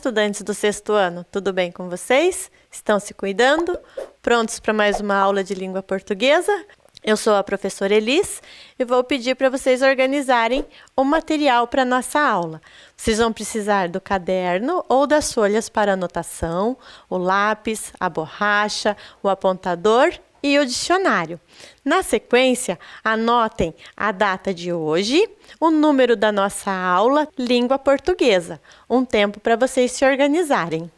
estudantes do sexto ano, tudo bem com vocês? Estão se cuidando? Prontos para mais uma aula de língua portuguesa? Eu sou a professora Elis e vou pedir para vocês organizarem o material para a nossa aula. Vocês vão precisar do caderno ou das folhas para anotação, o lápis, a borracha, o apontador e o dicionário. Na sequência, anotem a data de hoje, o número da nossa aula, língua portuguesa. Um tempo para vocês se organizarem.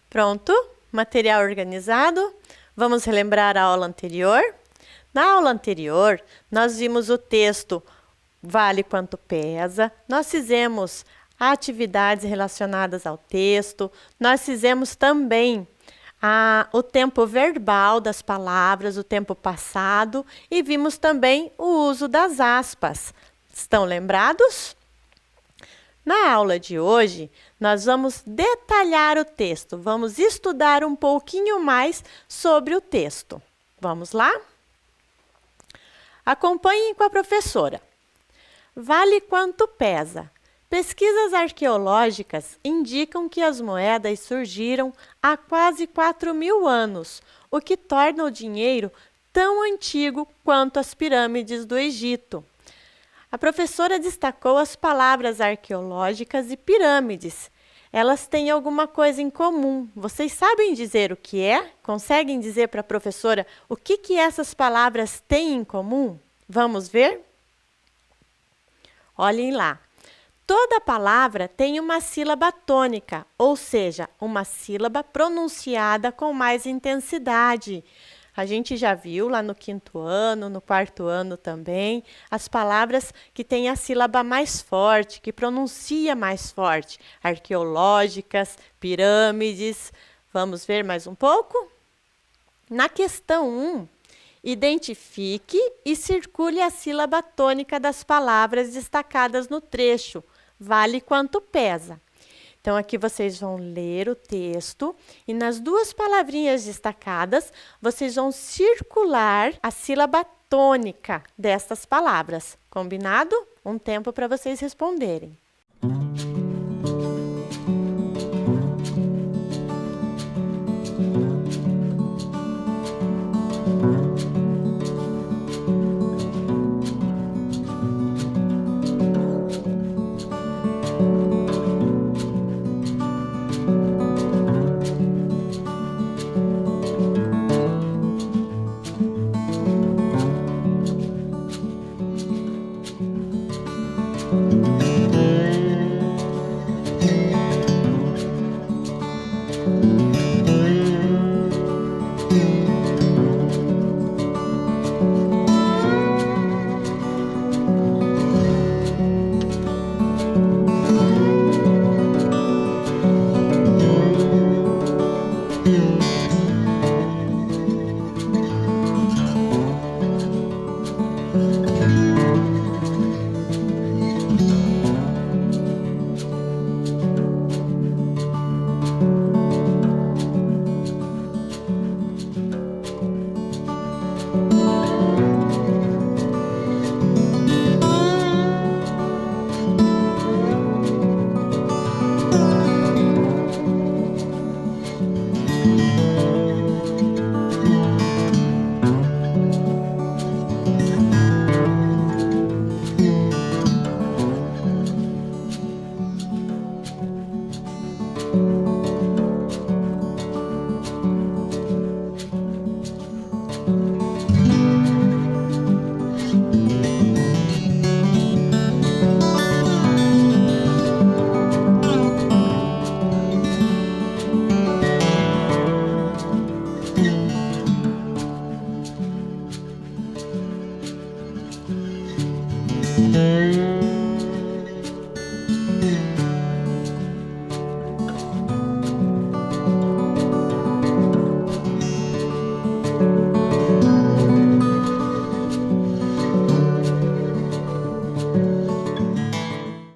Pronto, material organizado. Vamos relembrar a aula anterior. Na aula anterior, nós vimos o texto Vale Quanto Pesa. Nós fizemos atividades relacionadas ao texto. Nós fizemos também o tempo verbal das palavras, o tempo passado. E vimos também o uso das aspas. Estão lembrados? Na aula de hoje, nós vamos detalhar o texto, vamos estudar um pouquinho mais sobre o texto. Vamos lá? Acompanhem com a professora. Vale quanto pesa? Pesquisas arqueológicas indicam que as moedas surgiram há quase 4.000 anos, o que torna o dinheiro tão antigo quanto as pirâmides do Egito. A professora destacou as palavras arqueológicas e pirâmides. Elas têm alguma coisa em comum. Vocês sabem dizer o que é? Conseguem dizer para a professora o que essas palavras têm em comum? Vamos ver? Olhem lá. Toda palavra tem uma sílaba tônica, ou seja, uma sílaba pronunciada com mais intensidade. A gente já viu lá no 5º ano, no 4º ano também, as palavras que têm a sílaba mais forte, que pronuncia mais forte. Arqueológicas, pirâmides. Vamos ver mais um pouco? Na questão 1, identifique e circule a sílaba tônica das palavras destacadas no trecho. Vale quanto pesa. Então, aqui vocês vão ler o texto e nas 2 palavrinhas destacadas, vocês vão circular a sílaba tônica destas palavras. Combinado? Um tempo para vocês responderem.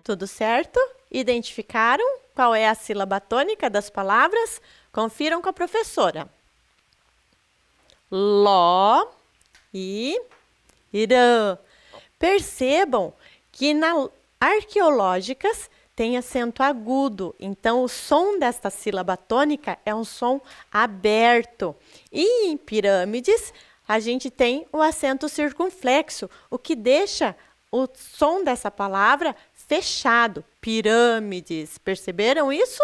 Tudo certo? Identificaram qual é a sílaba tônica das palavras? Confiram com a professora. Ló e irã. Percebam que na arqueológicas tem acento agudo, então o som desta sílaba tônica é um som aberto. E em pirâmides, a gente tem o acento circunflexo, o que deixa o som dessa palavra fechado. Pirâmides. Perceberam isso?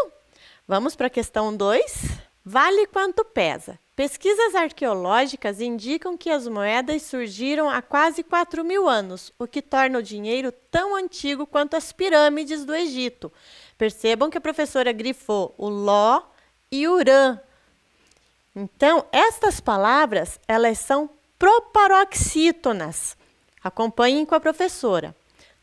Vamos para a questão 2. Vale quanto pesa? Pesquisas arqueológicas indicam que as moedas surgiram há quase 4.000 anos, o que torna o dinheiro tão antigo quanto as pirâmides do Egito. Percebam que a professora grifou o ló e o rã. Então, estas palavras, elas são proparoxítonas. Acompanhem com a professora.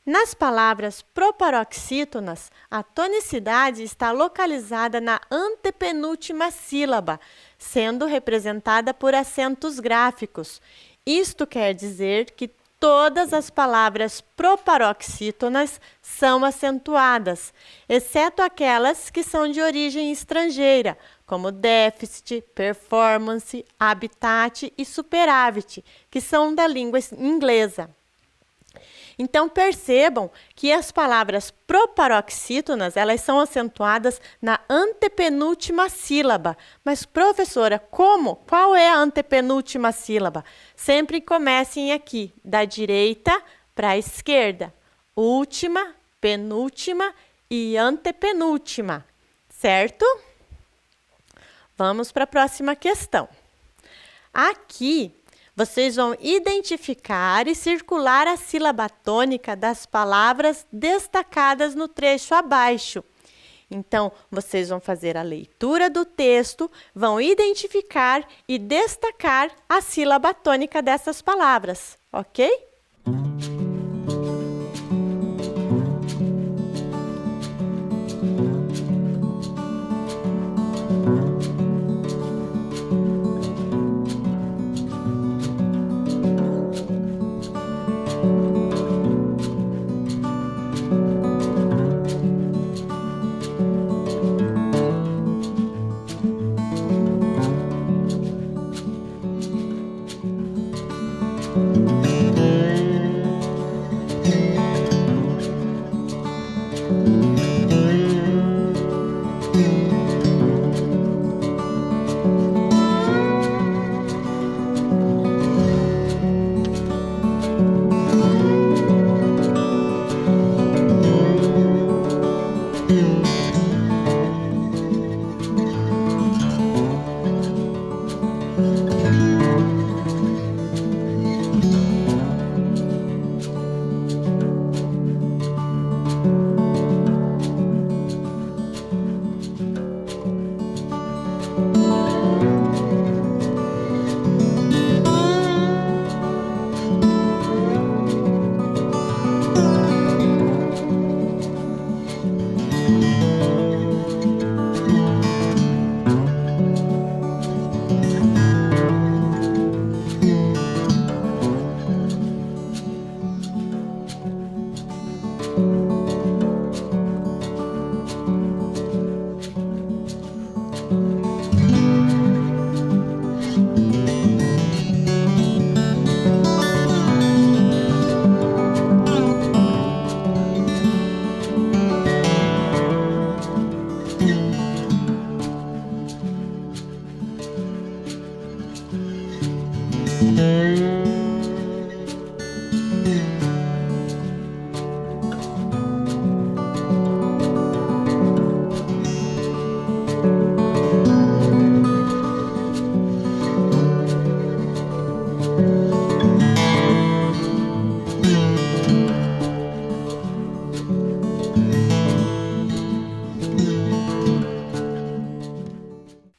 Nas palavras proparoxítonas, a tonicidade está localizada na antepenúltima sílaba, sendo representada por acentos gráficos. Isto quer dizer que todas as palavras proparoxítonas são acentuadas, exceto aquelas que são de origem estrangeira, como déficit, performance, habitat e superávit, que são da língua inglesa. Então, percebam que as palavras proparoxítonas, elas são acentuadas na antepenúltima sílaba. Mas, professora, como? Qual é a antepenúltima sílaba? Sempre comecem aqui, da direita para a esquerda. Última, penúltima e antepenúltima, certo? Vamos para a próxima questão. Aqui, vocês vão identificar e circular a sílaba tônica das palavras destacadas no trecho abaixo. Então, vocês vão fazer a leitura do texto, vão identificar e destacar a sílaba tônica dessas palavras, ok?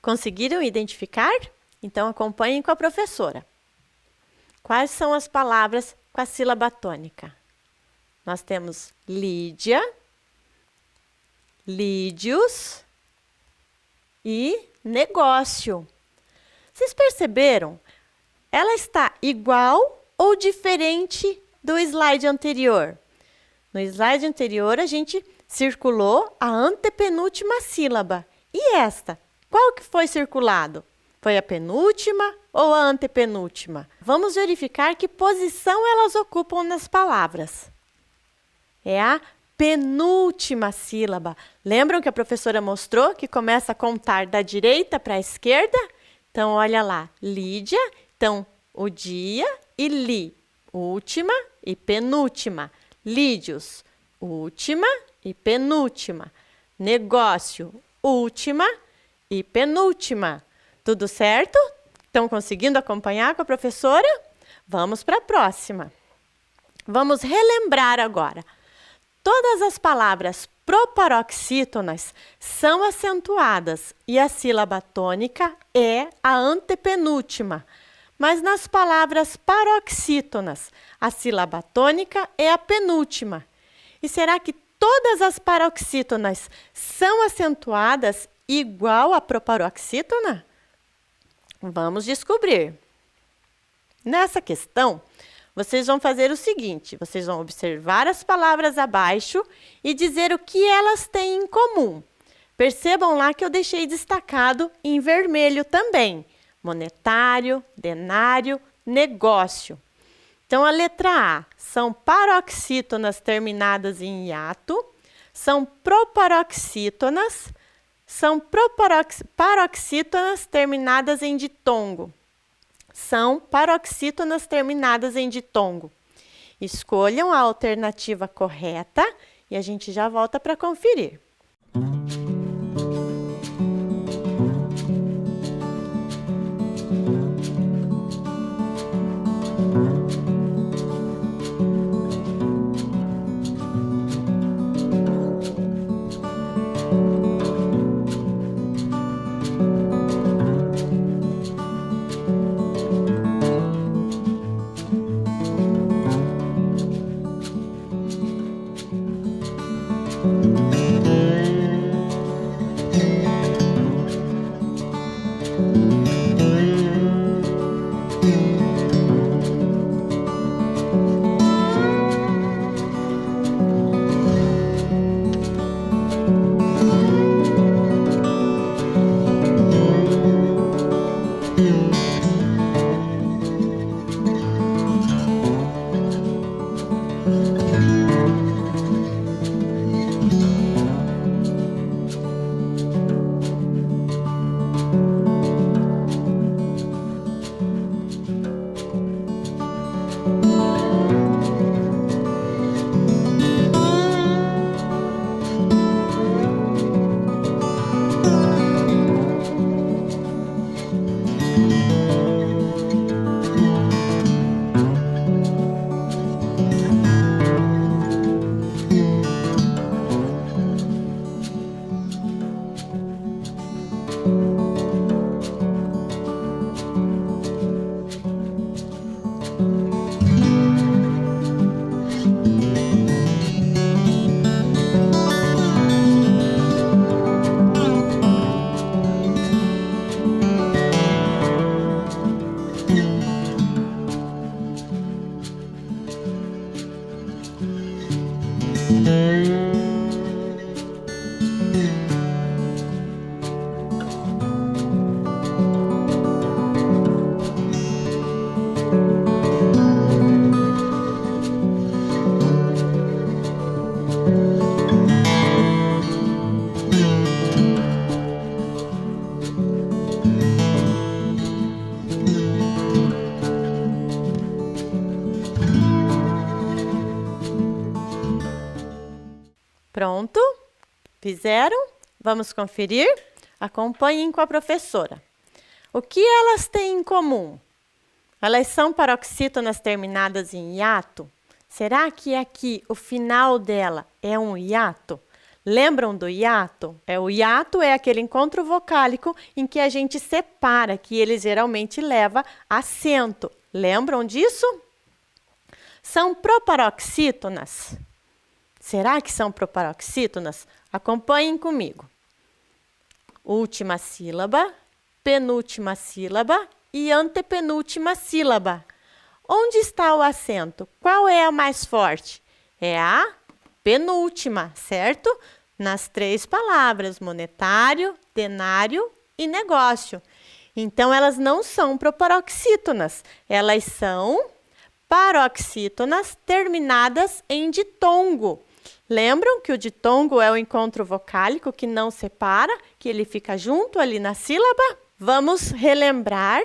Conseguiram identificar? Então, acompanhem com a professora. Quais são as palavras com a sílaba tônica? Nós temos Lídia, lídios e negócio. Vocês perceberam? Ela está igual ou diferente do slide anterior? No slide anterior, a gente circulou a antepenúltima sílaba. E esta? Qual que foi circulado? Foi a penúltima ou a antepenúltima? Vamos verificar que posição elas ocupam nas palavras. É a penúltima sílaba. Lembram que a professora mostrou que começa a contar da direita para a esquerda? Então, olha lá, Lídia, então, o dia e li, última e penúltima. Lídios, última e penúltima. Negócio, última e penúltima. Tudo certo? Estão conseguindo acompanhar com a professora? Vamos para a próxima. Vamos relembrar agora. Todas as palavras proparoxítonas são acentuadas e a sílaba tônica é a antepenúltima. Mas nas palavras paroxítonas, a sílaba tônica é a penúltima. E será que todas as paroxítonas são acentuadas igual à proparoxítona? Vamos descobrir. Nessa questão, vocês vão fazer o seguinte, vocês vão observar as palavras abaixo e dizer o que elas têm em comum. Percebam lá que eu deixei destacado em vermelho também. Monetário, denário, negócio. Então, a letra A são paroxítonas terminadas em hiato, são proparoxítonas, são paroxítonas terminadas em ditongo. São paroxítonas terminadas em ditongo. Escolham a alternativa correta e a gente já volta para conferir. Pronto? Fizeram? Vamos conferir? Acompanhem com a professora. O que elas têm em comum? Elas são paroxítonas terminadas em hiato? Será que aqui o final dela é um hiato? Lembram do hiato? O hiato é aquele encontro vocálico em que a gente separa, que ele geralmente leva acento. Lembram disso? São proparoxítonas. Será que são proparoxítonas? Acompanhem comigo. Última sílaba, penúltima sílaba e antepenúltima sílaba. Onde está o acento? Qual é a mais forte? É a penúltima, certo? Nas 3 palavras, monetário, denário e negócio. Então, elas não são proparoxítonas, elas são paroxítonas terminadas em ditongo. Lembram que o ditongo é o encontro vocálico que não separa, que ele fica junto ali na sílaba? Vamos relembrar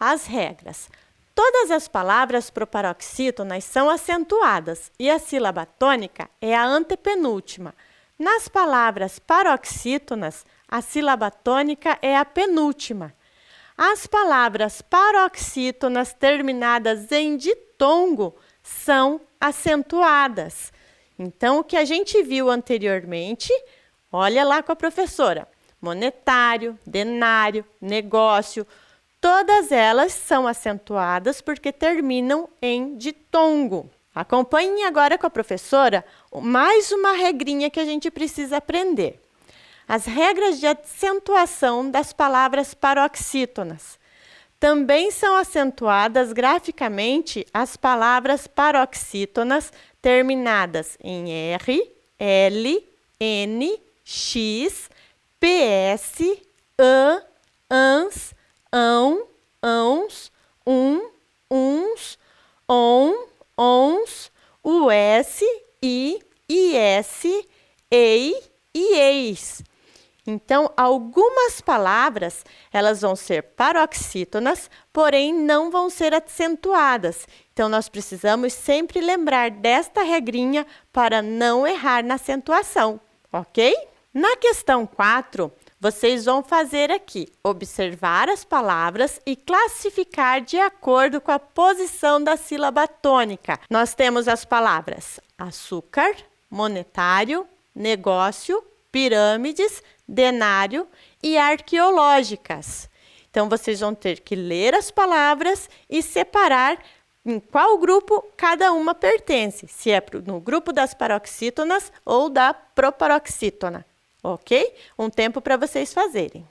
as regras. Todas as palavras proparoxítonas são acentuadas e a sílaba tônica é a antepenúltima. Nas palavras paroxítonas, a sílaba tônica é a penúltima. As palavras paroxítonas terminadas em ditongo são acentuadas. Então, o que a gente viu anteriormente, olha lá com a professora. Monetário, denário, negócio, todas elas são acentuadas porque terminam em ditongo. Acompanhem agora com a professora mais uma regrinha que a gente precisa aprender. As regras de acentuação das palavras paroxítonas. Também são acentuadas graficamente as palavras paroxítonas terminadas em R, L, N, X, PS, AN, ANS, ão, ãos, uns, ons, US, I, IS, EI e EIs. Então, algumas palavras, elas vão ser paroxítonas, porém não vão ser acentuadas. Então, nós precisamos sempre lembrar desta regrinha para não errar na acentuação, ok? Na questão 4, vocês vão fazer aqui, observar as palavras e classificar de acordo com a posição da sílaba tônica. Nós temos as palavras açúcar, monetário, negócio, pirâmides, denário e arqueológicas. Então, vocês vão ter que ler as palavras e separar em qual grupo cada uma pertence, se é no grupo das paroxítonas ou da proparoxítona, ok? Um tempo para vocês fazerem.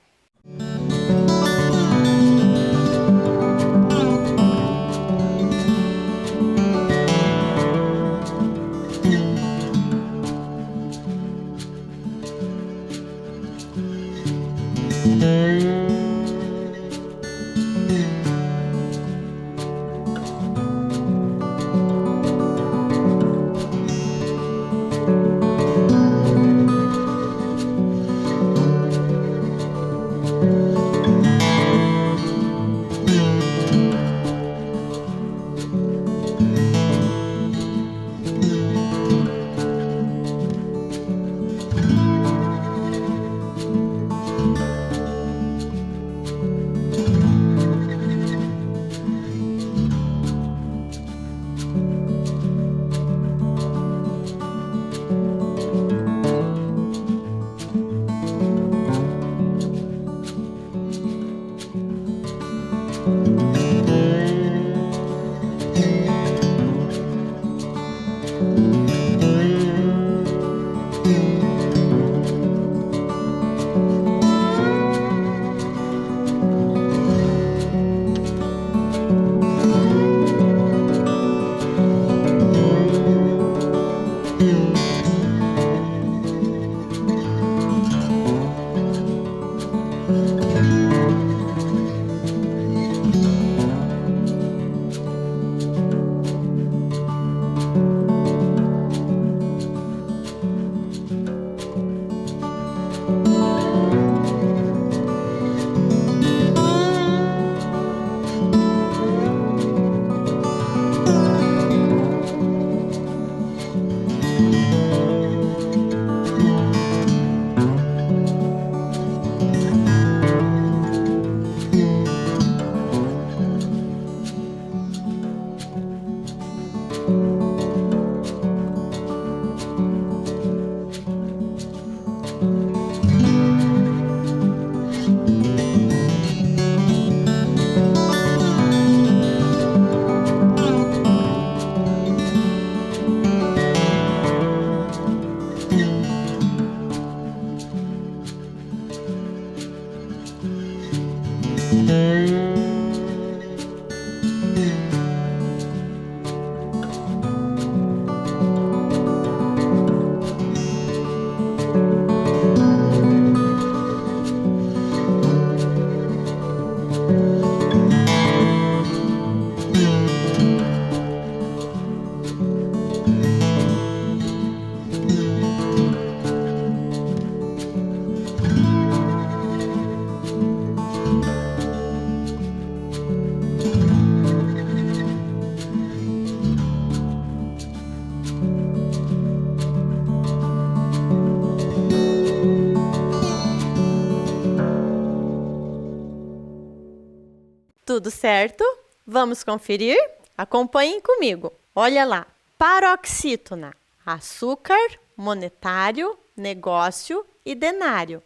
Tudo certo? Vamos conferir? Acompanhem comigo. Olha lá. Paroxítona: açúcar, monetário, negócio e denário.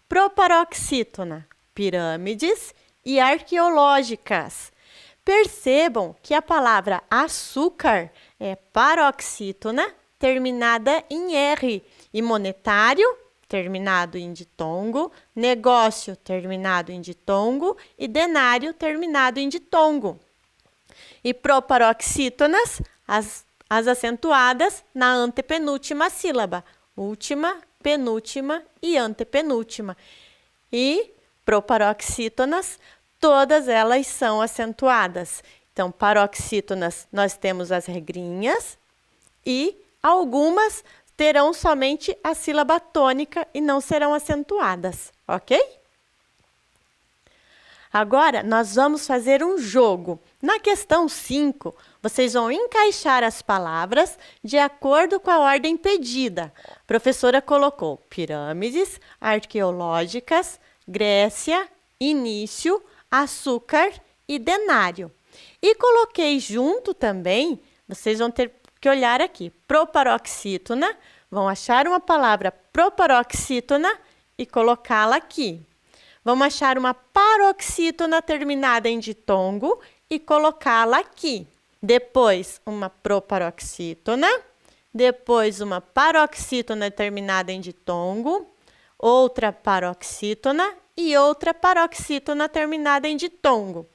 Proparoxítona: pirâmides e arqueológicas. Percebam que a palavra açúcar é paroxítona terminada em R e monetário terminado em ditongo, negócio terminado em ditongo e denário terminado em ditongo. E proparoxítonas, as acentuadas na antepenúltima sílaba, última, penúltima e antepenúltima. E proparoxítonas, todas elas são acentuadas. Então, paroxítonas, nós temos as regrinhas e algumas terão somente a sílaba tônica e não serão acentuadas, ok? Agora, nós vamos fazer um jogo. Na questão 5, vocês vão encaixar as palavras de acordo com a ordem pedida. A professora colocou pirâmides, arqueológicas, Grécia, início, açúcar e denário. E coloquei junto também, vocês vão ter que olhar aqui, proparoxítona, vão achar uma palavra proparoxítona e colocá-la aqui. Vamos achar uma paroxítona terminada em ditongo e colocá-la aqui. depois uma proparoxítona, depois uma paroxítona terminada em ditongo, outra paroxítona e outra paroxítona terminada em ditongo.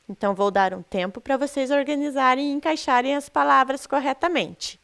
Então, vou dar um tempo para vocês organizarem e encaixarem as palavras corretamente.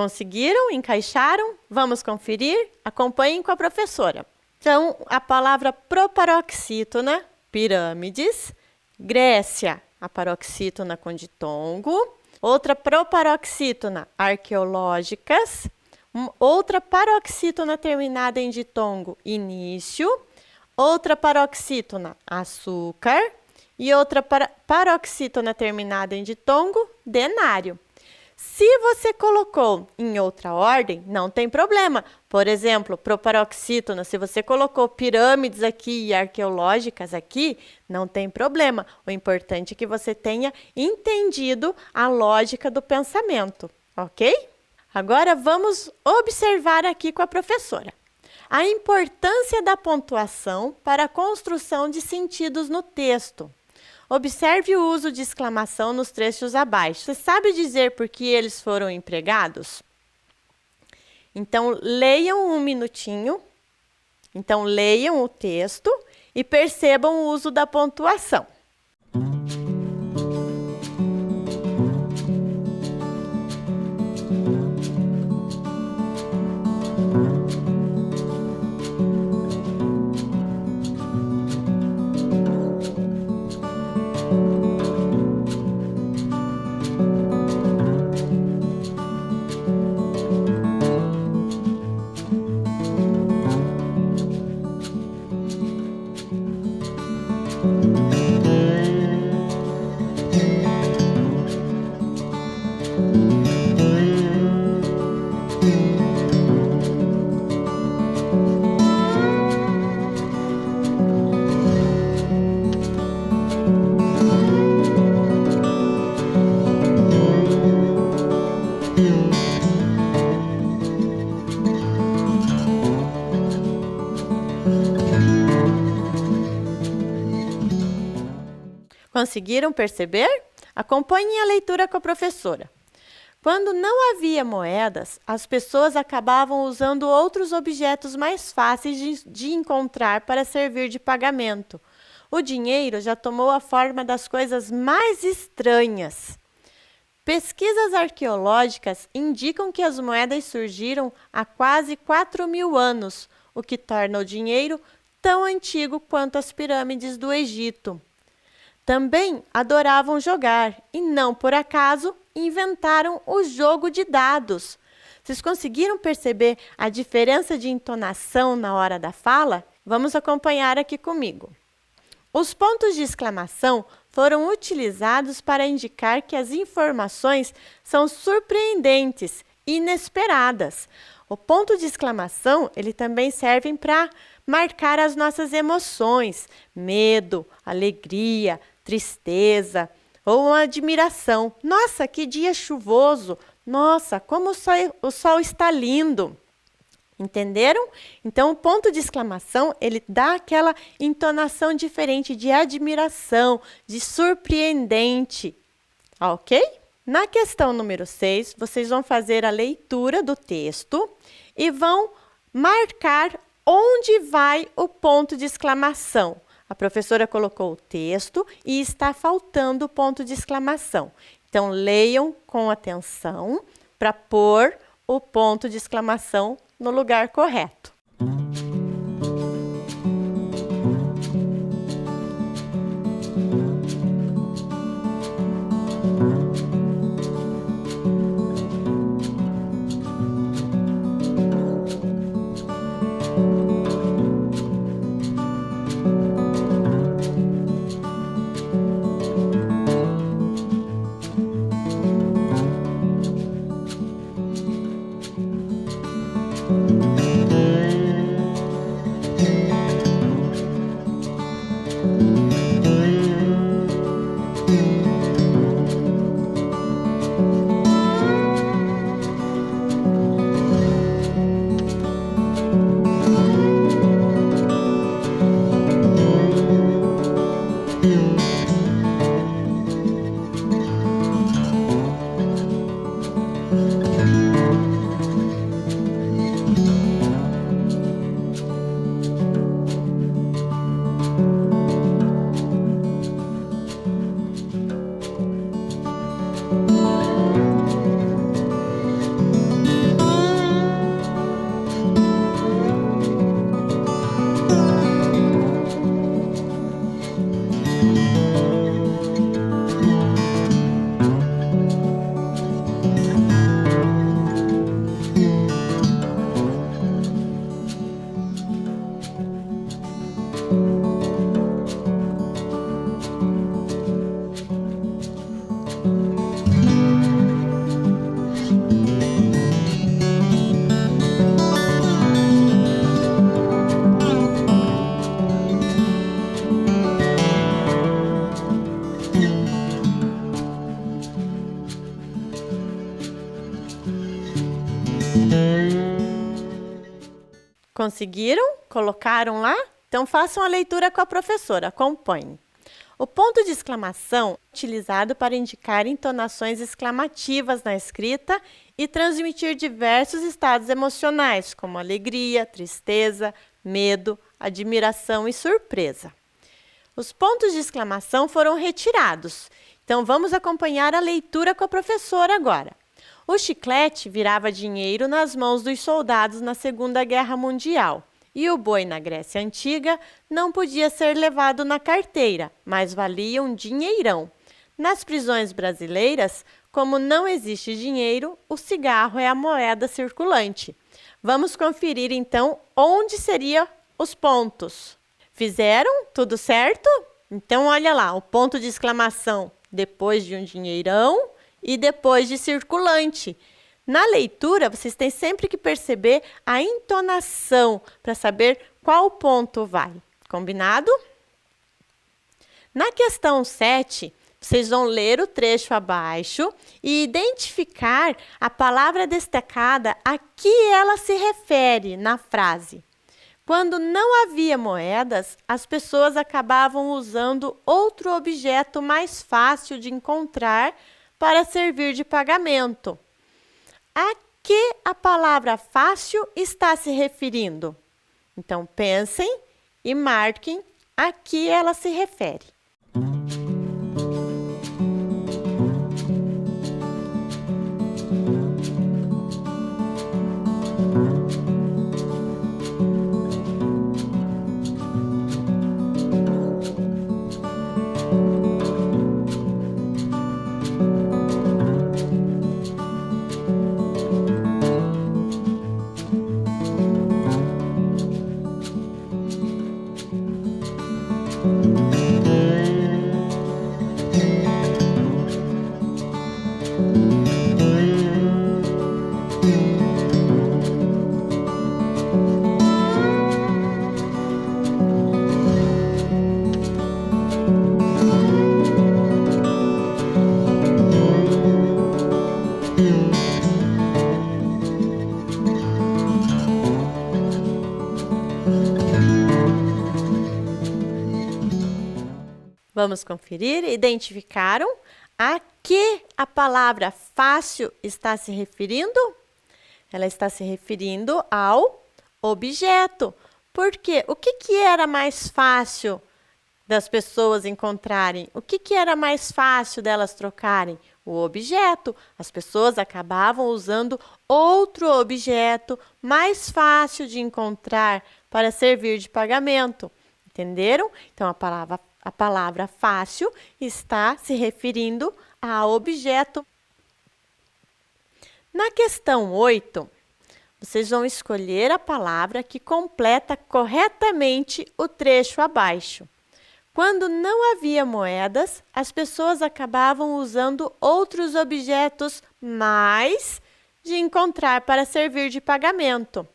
Conseguiram? Encaixaram? Vamos conferir? Acompanhem com a professora. Então, a palavra proparoxítona, pirâmides. Grécia, a paroxítona com ditongo. Outra proparoxítona, arqueológicas. Outra paroxítona terminada em ditongo, início. Outra paroxítona, açúcar. E outra paroxítona terminada em ditongo, denário. Se você colocou em outra ordem, não tem problema. Por exemplo, proparoxítona, se você colocou pirâmides aqui e arqueológicas aqui, não tem problema. O importante é que você tenha entendido a lógica do pensamento, ok? Agora vamos observar aqui com a professora. A importância da pontuação para a construção de sentidos no texto. Observe o uso de exclamação nos trechos abaixo. Você sabe dizer por que eles foram empregados? Então, leiam um minutinho. Então, leiam o texto e percebam o uso da pontuação. Conseguiram perceber? Acompanhem a leitura com a professora. Quando não havia moedas, as pessoas acabavam usando outros objetos mais fáceis de encontrar para servir de pagamento. O dinheiro já tomou a forma das coisas mais estranhas. Pesquisas arqueológicas indicam que as moedas surgiram há quase 4.000 anos, o que torna o dinheiro tão antigo quanto as pirâmides do Egito. Também adoravam jogar e, não por acaso, inventaram o jogo de dados. Vocês conseguiram perceber a diferença de entonação na hora da fala? Vamos acompanhar aqui comigo. Os pontos de exclamação foram utilizados para indicar que as informações são surpreendentes, inesperadas. O ponto de exclamação, ele também serve para marcar as nossas emoções, medo, alegria, tristeza ou uma admiração. Nossa, que dia chuvoso! Nossa, como o sol está lindo! Entenderam? Então, o ponto de exclamação, ele dá aquela entonação diferente de admiração, de surpreendente. Ok? Na questão número 6, vocês vão fazer a leitura do texto e vão marcar onde vai o ponto de exclamação. A professora colocou o texto e está faltando o ponto de exclamação. Então, leiam com atenção para pôr o ponto de exclamação no lugar correto. Conseguiram? Colocaram lá? Então, façam a leitura com a professora. Acompanhem. O ponto de exclamação é utilizado para indicar entonações exclamativas na escrita e transmitir diversos estados emocionais, como alegria, tristeza, medo, admiração e surpresa. Os pontos de exclamação foram retirados. Então, vamos acompanhar a leitura com a professora agora. O chiclete virava dinheiro nas mãos dos soldados na Segunda Guerra Mundial. E o boi na Grécia Antiga não podia ser levado na carteira, mas valia um dinheirão. Nas prisões brasileiras, como não existe dinheiro, o cigarro é a moeda circulante. Vamos conferir, então, onde seriam os pontos. Fizeram? Tudo certo? Então, olha lá, o ponto de exclamação depois de um dinheirão e depois de circulante. Na leitura, vocês têm sempre que perceber a entonação para saber qual ponto vai. Combinado? Na questão 7, vocês vão ler o trecho abaixo e identificar a palavra destacada a que ela se refere na frase. Quando não havia moedas, as pessoas acabavam usando outro objeto mais fácil de encontrar para servir de pagamento. A que a palavra fácil está se referindo? Então, pensem e marquem a que ela se refere. Vamos conferir. Identificaram a que a palavra fácil está se referindo? Ela está se referindo ao objeto. Por quê? O que era mais fácil das pessoas encontrarem? O que era mais fácil delas trocarem? O objeto. As pessoas acabavam usando outro objeto mais fácil de encontrar para servir de pagamento. Entenderam? Então, a palavra fácil está se referindo a objeto. Na questão 8, vocês vão escolher a palavra que completa corretamente o trecho abaixo. Quando não havia moedas, as pessoas acabavam usando outros objetos mais de encontrar para servir de pagamento.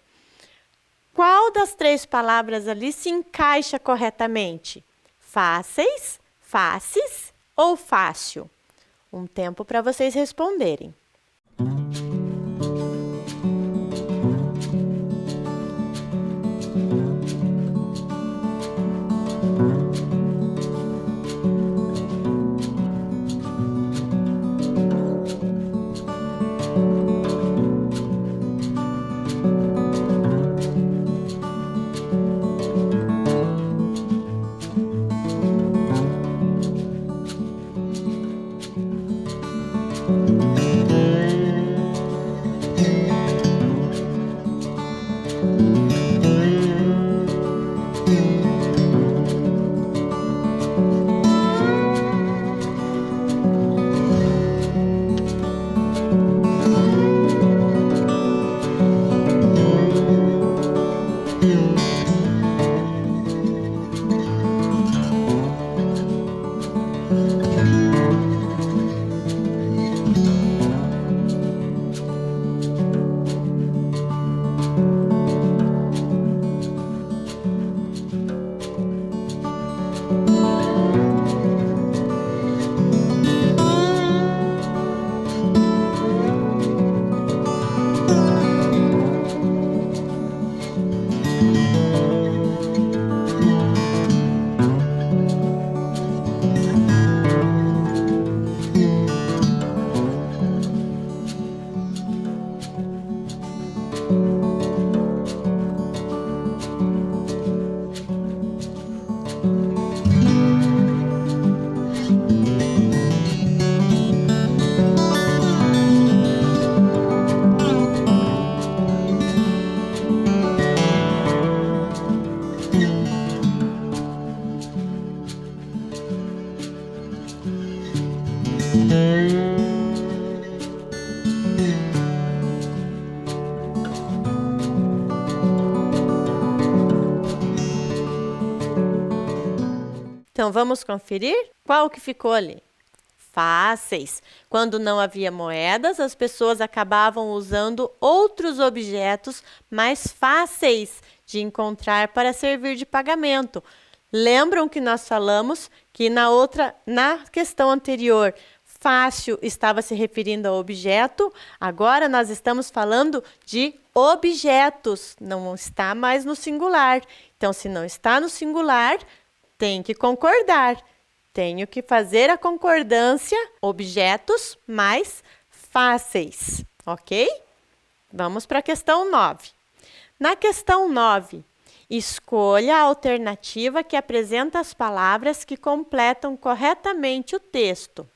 Qual das 3 palavras ali se encaixa corretamente? Fáceis, fáceis ou fácil? Um tempo para vocês responderem. Então, vamos conferir qual que ficou ali. Fáceis. Quando não havia moedas, as pessoas acabavam usando outros objetos mais fáceis de encontrar para servir de pagamento. Lembram que nós falamos que na questão anterior, Fácil estava se referindo a objeto, agora nós estamos falando de objetos, não está mais no singular. Então, se não está no singular, tem que concordar. Tenho que fazer a concordância, objetos mais fáceis, ok? Vamos para a questão 9. Na questão 9, escolha a alternativa que apresenta as palavras que completam corretamente o texto.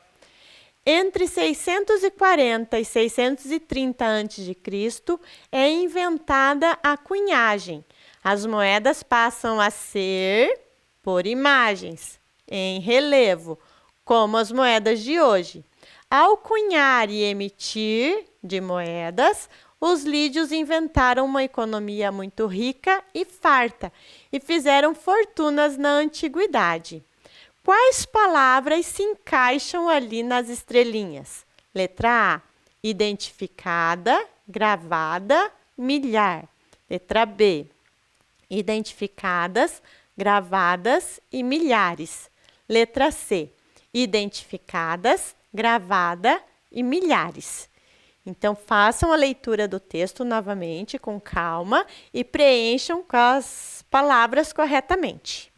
Entre 640 e 630 a.C. é inventada a cunhagem. As moedas passam a ser por imagens, em relevo, como as moedas de hoje. Ao cunhar e emitir de moedas, os lídios inventaram uma economia muito rica e farta e fizeram fortunas na antiguidade. Quais palavras se encaixam ali nas estrelinhas? Letra A, identificada, gravada, milhar. Letra B, identificadas, gravadas e milhares. Letra C, identificadas, gravada e milhares. Então, façam a leitura do texto novamente com calma e preencham com as palavras corretamente.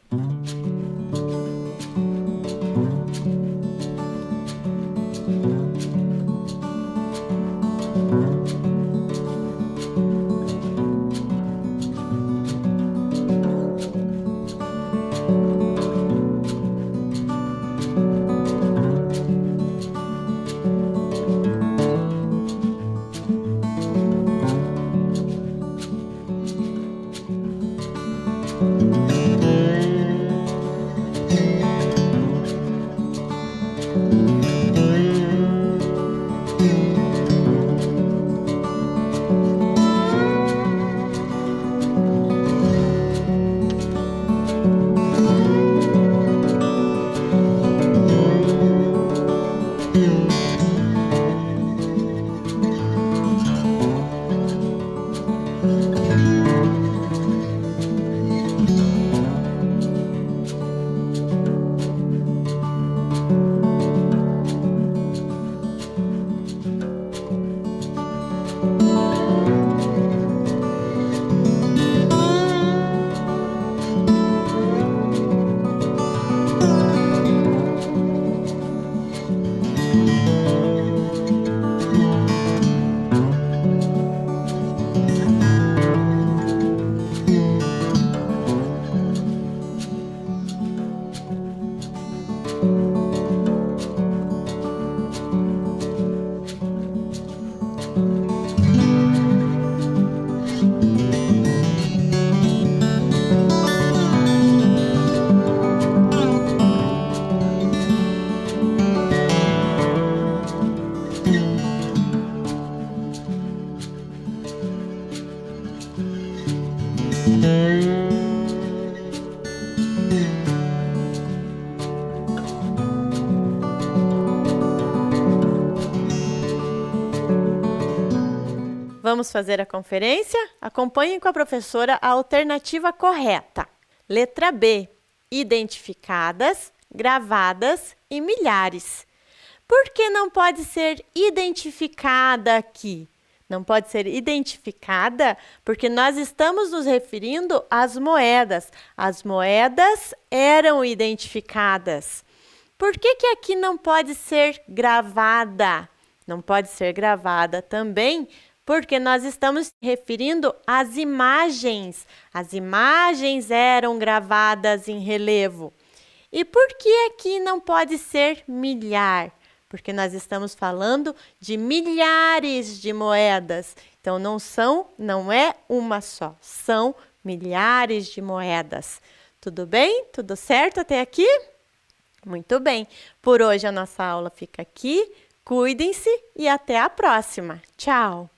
Vamos fazer a conferência? Acompanhem com a professora a alternativa correta. Letra B, identificadas, gravadas e milhares. Por que não pode ser identificada aqui? Não pode ser identificada porque nós estamos nos referindo às moedas. As moedas eram identificadas. Por que que aqui não pode ser gravada? Não pode ser gravada também porque nós estamos referindo às imagens. As imagens eram gravadas em relevo. E por que aqui não pode ser milhar? Porque nós estamos falando de milhares de moedas. Então, não é uma só, são milhares de moedas. Tudo bem? Tudo certo até aqui? Muito bem. Por hoje a nossa aula fica aqui. Cuidem-se e até a próxima. Tchau!